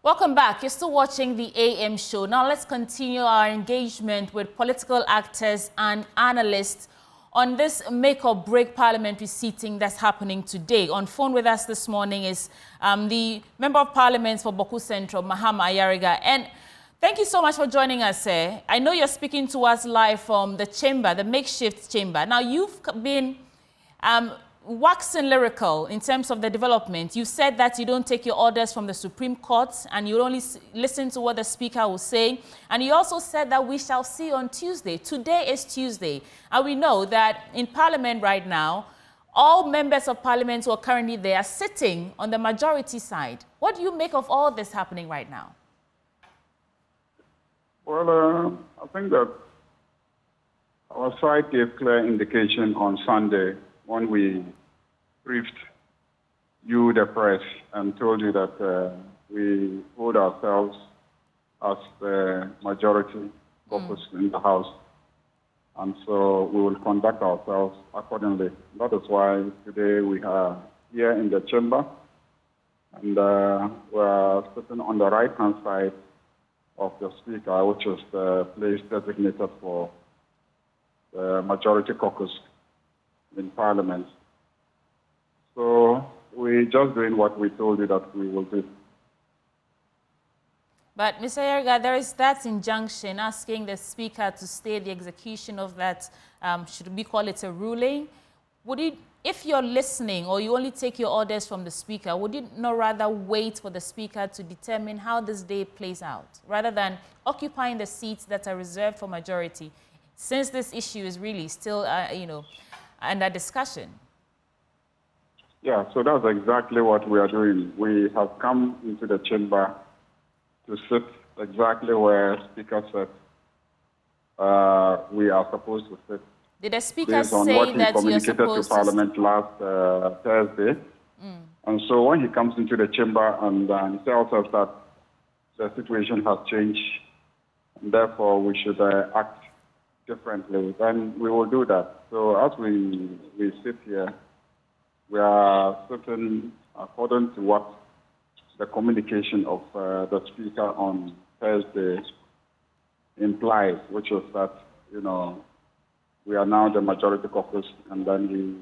Welcome back. You're still watching the AM show. Now let's continue our engagement with political actors and analysts on this make or break parliamentary seating that's happening today. On phone with us this morning is the Member of Parliament for Boku Central, Mahama Ayariga. And thank you so much for joining us, sir. I know you're speaking to us live from the chamber, the makeshift chamber. Now you've been waxing lyrical in terms of the development. You said that you don't take your orders from the Supreme Court and you only listen to what the Speaker will say. And you also said that we shall see on Tuesday. Today is Tuesday. And we know that in Parliament right now, all members of Parliament who are currently there are sitting on the majority side. What do you make of all this happening right now? Well, I think that our side gave clear indication on Sunday when we briefed you, the press, and told you that we hold ourselves as the majority caucus in the House. And so we will conduct ourselves accordingly. That is why today we are here in the chamber, and we are sitting on the right-hand side of the Speaker, which is the place designated for the majority caucus in Parliament. So we're just doing what we told you that we will do. But, Mr. Ayariga, there is that injunction asking the Speaker to stay the execution of that, should we call it a ruling? Would it, if you're listening or you only take your orders from the Speaker, would you not rather wait for the Speaker to determine how this day plays out, rather than occupying the seats that are reserved for majority, since this issue is really still, under discussion? Yeah, so that's exactly what we are doing. We have come into the chamber to sit exactly where Speaker said we are supposed to sit. Did the Speaker say that you're supposed to Parliament last Thursday? And so when he comes into the chamber and he tells us that the situation has changed, and therefore we should act differently, then we will do that. So as we sit here, we are sitting according to what the communication of the Speaker on Thursday implies, which is that, we are now the majority caucus, and then we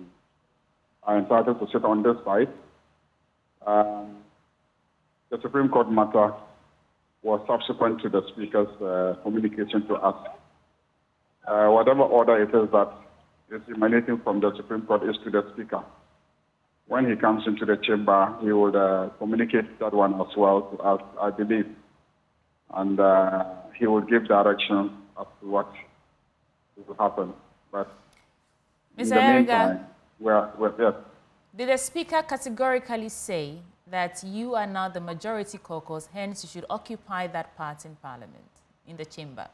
are entitled to sit on this side. The Supreme Court matter was subsequent to the Speaker's communication to us. Whatever order it is that is emanating from the Supreme Court is to the Speaker. When he comes into the chamber, he would communicate that one as well to us, I believe. And he will give direction as to what will happen. But in the meantime, yes. Did the Speaker categorically say that you are now the majority caucus, hence you should occupy that part in Parliament, in the chamber?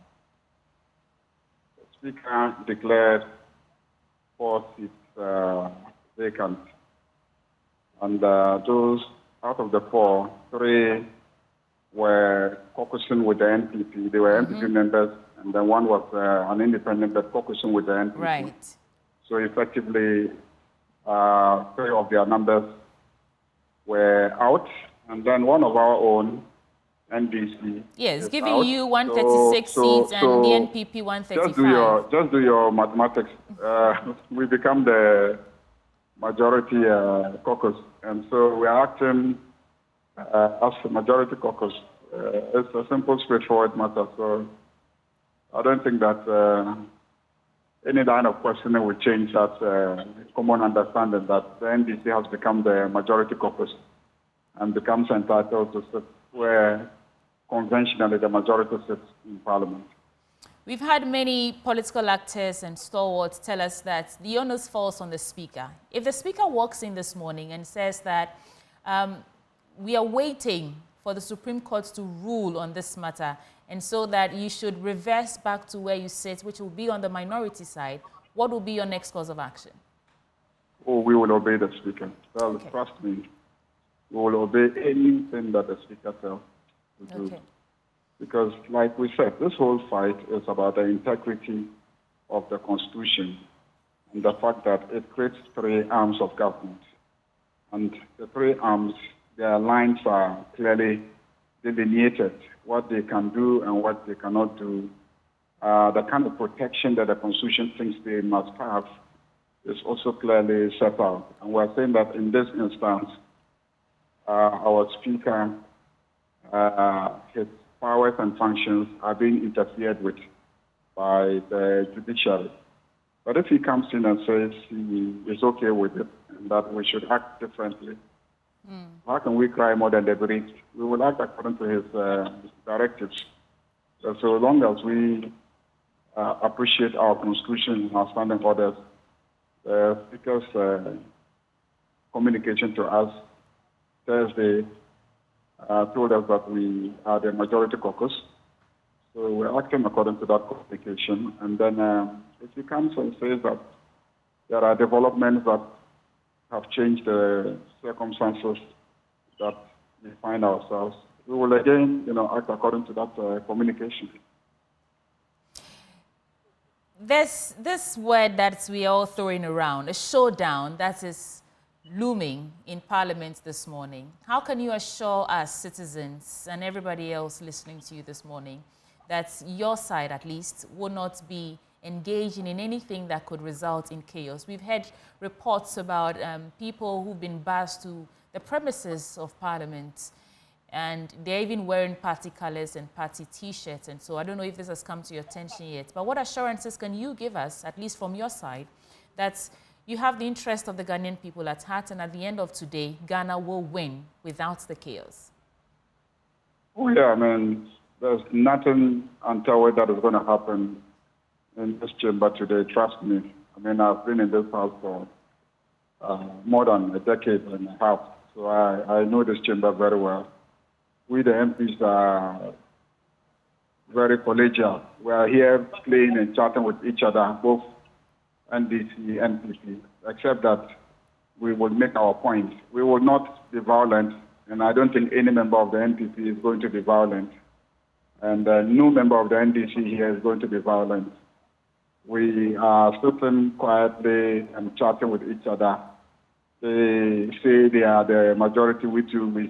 The Speaker declared 4 seats vacant. And those, out of the 4, 3 were caucusing with the NPP. They were NPP members, and then one was an independent but caucusing with the NPP. Right. So effectively, 3 of their numbers were out, and then one of our own, NDC. Yes, giving out. you 136 seats and the NPP 135. Just do your mathematics. We become the majority caucus, and so we are acting as the majority caucus. It's a simple, straightforward matter. So I don't think that any line of questioning will change that common understanding that the NDC has become the majority caucus and becomes entitled to sit where conventionally the majority sits in Parliament. We've had many political actors and stalwarts tell us that the onus falls on the Speaker. If the Speaker walks in this morning and says that we are waiting for the Supreme Court to rule on this matter, and so that you should reverse back to where you sit, which will be on the minority side, what will be your next course of action? Oh, we will obey the Speaker. Well, okay. Trust me. We will obey anything that the Speaker tells to do. Okay. Because, like we said, this whole fight is about the integrity of the Constitution and the fact that it creates 3 arms of government. And the 3 arms, their lines are clearly delineated what they can do and what they cannot do. The kind of protection that the Constitution thinks they must have is also clearly set out. And we're saying that in this instance, our Speaker, his powers and functions are being interfered with by the judiciary. But if he comes in and says he is okay with it and that we should act differently, how can we cry more than the bereaved? We will act according to his directives. So long as we appreciate our Constitution and our standing orders, the Speaker's communication to us Thursday told us that we are the majority caucus. So we're acting according to that communication. And then if he comes and says that there are developments that have changed the circumstances that we find ourselves, we will again, act according to that communication. There's this word that we are all throwing around, a showdown that is looming in Parliament this morning. How can you assure us, citizens, and everybody else listening to you this morning, that your side, at least, will not be engaging in anything that could result in chaos? We've heard reports about people who've been bussed to the premises of Parliament, and they're even wearing party colors and party T-shirts. And so I don't know if this has come to your attention yet, but what assurances can you give us, at least from your side, that you have the interest of the Ghanaian people at heart, and at the end of today, Ghana will win without the chaos? Oh, yeah, there's nothing untoward that is going to happen in this chamber today, trust me. I've been in this house for more than a decade and a half, so I know this chamber very well. We, the MPs, are very collegial. We are here playing and chatting with each other, both NDC, NPP, except that we will make our point. We will not be violent, and I don't think any member of the NPP is going to be violent. And no member of the NDC here is going to be violent. We are sitting quietly and chatting with each other. They say they are the majority, we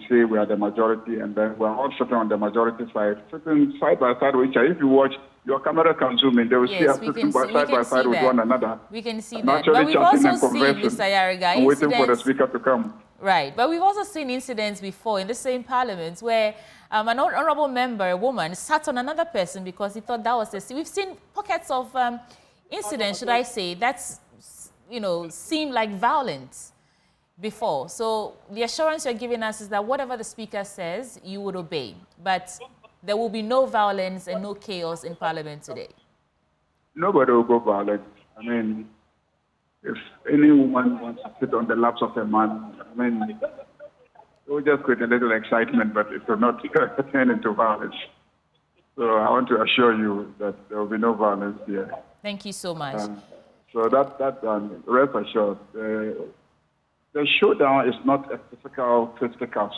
say we are the majority, and then we're all sitting on the majority side, sitting side by side with each other. If you watch, your camera can zoom in, they will see us sitting side by side with one another. We can see that. But we've also seen, Mr. Ayariga, waiting for the Speaker to come. Right, but we've also seen incidents before in the same Parliament where an honorable member, a woman, sat on another person because he thought that was the... We've seen pockets of incidents, should I say, that's, seem like violence before. So the assurance you're giving us is that whatever the Speaker says, you would obey. But there will be no violence and no chaos in Parliament today. Nobody will go violent. If any woman wants to sit on the laps of a man, it will just create a little excitement, but it will not turn into violence. So I want to assure you that there will be no violence here. Thank you so much. So rest assured, the showdown is not a physical fisticuffs.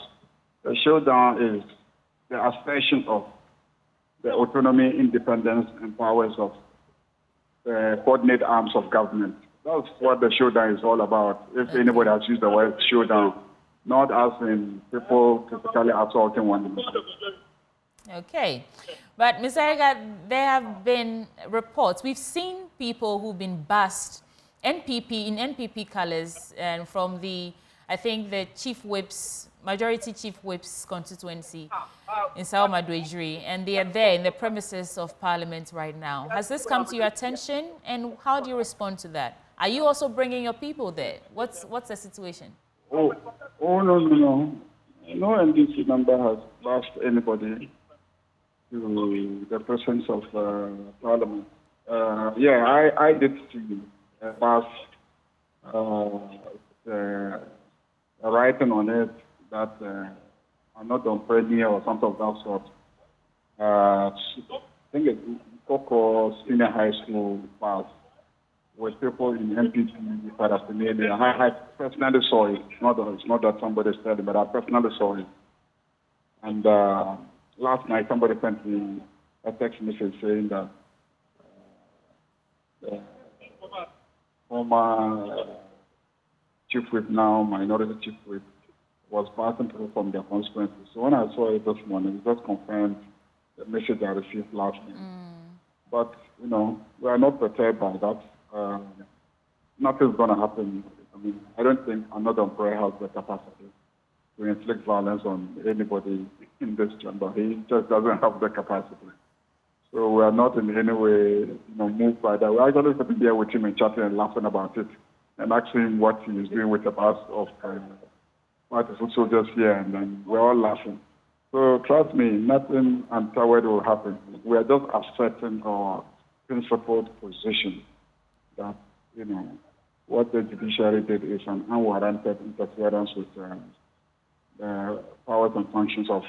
The showdown is the assertion of the autonomy, independence, and powers of the coordinate arms of government. That's what the showdown is all about. If anybody has used the word showdown, not as in people physically assaulting one another. Okay. But, Ms. Ayariga, there have been reports. We've seen people who've been bussed in NPP colors and from I think the majority chief whip's constituency in Sao Madouejiri, and they are there in the premises of Parliament right now. Has this come to your attention, and how do you respond to that? Are you also bringing your people there? What's the situation? No. No NDC member has asked anybody to the presence of Parliament. I did see pass a writing on it that I'm not on premier or something of that sort. I think it's Coco Senior High School pass with people in MPP paraphernalia. I personally saw it. It's not that somebody said it, but I personally saw it. And last night somebody sent me a text message saying that the former chief whip, now minority chief whip, was passing through from their consequences. So when I saw it this morning, it just confirmed the message I received last night. But, you know, we are not perturbed by that. Nothing's going to happen. I mean, I don't think another employer has the capacity to inflict violence on anybody in this chamber. He just doesn't have the capacity. So we are not in any way, moved by that. We're actually sitting there with him and chatting and laughing about it and asking him what he is doing with the past of what is also just here, and then we're all laughing. So trust me, nothing untoward will happen. We are just asserting our principled position that, what the judiciary did is an unwarranted interference with the powers and functions of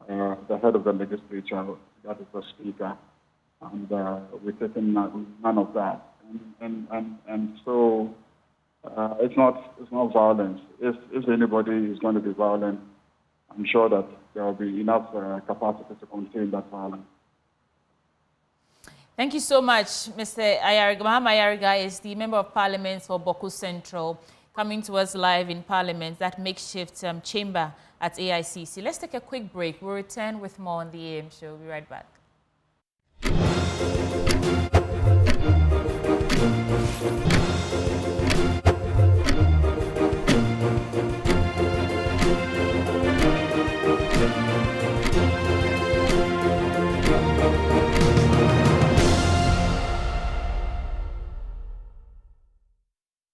the head of the legislature, that is the speaker, and we're taking none of that. And so it's not violence. If anybody is going to be violent, I'm sure that there will be enough capacity to contain that violence. Thank you so much, Mr. Ayariga. Mahama Ayariga is the Member of Parliament for Boku Central, coming to us live in Parliament, that makeshift chamber at AICC. Let's take a quick break. We'll return with more on the AM show. We'll be right back.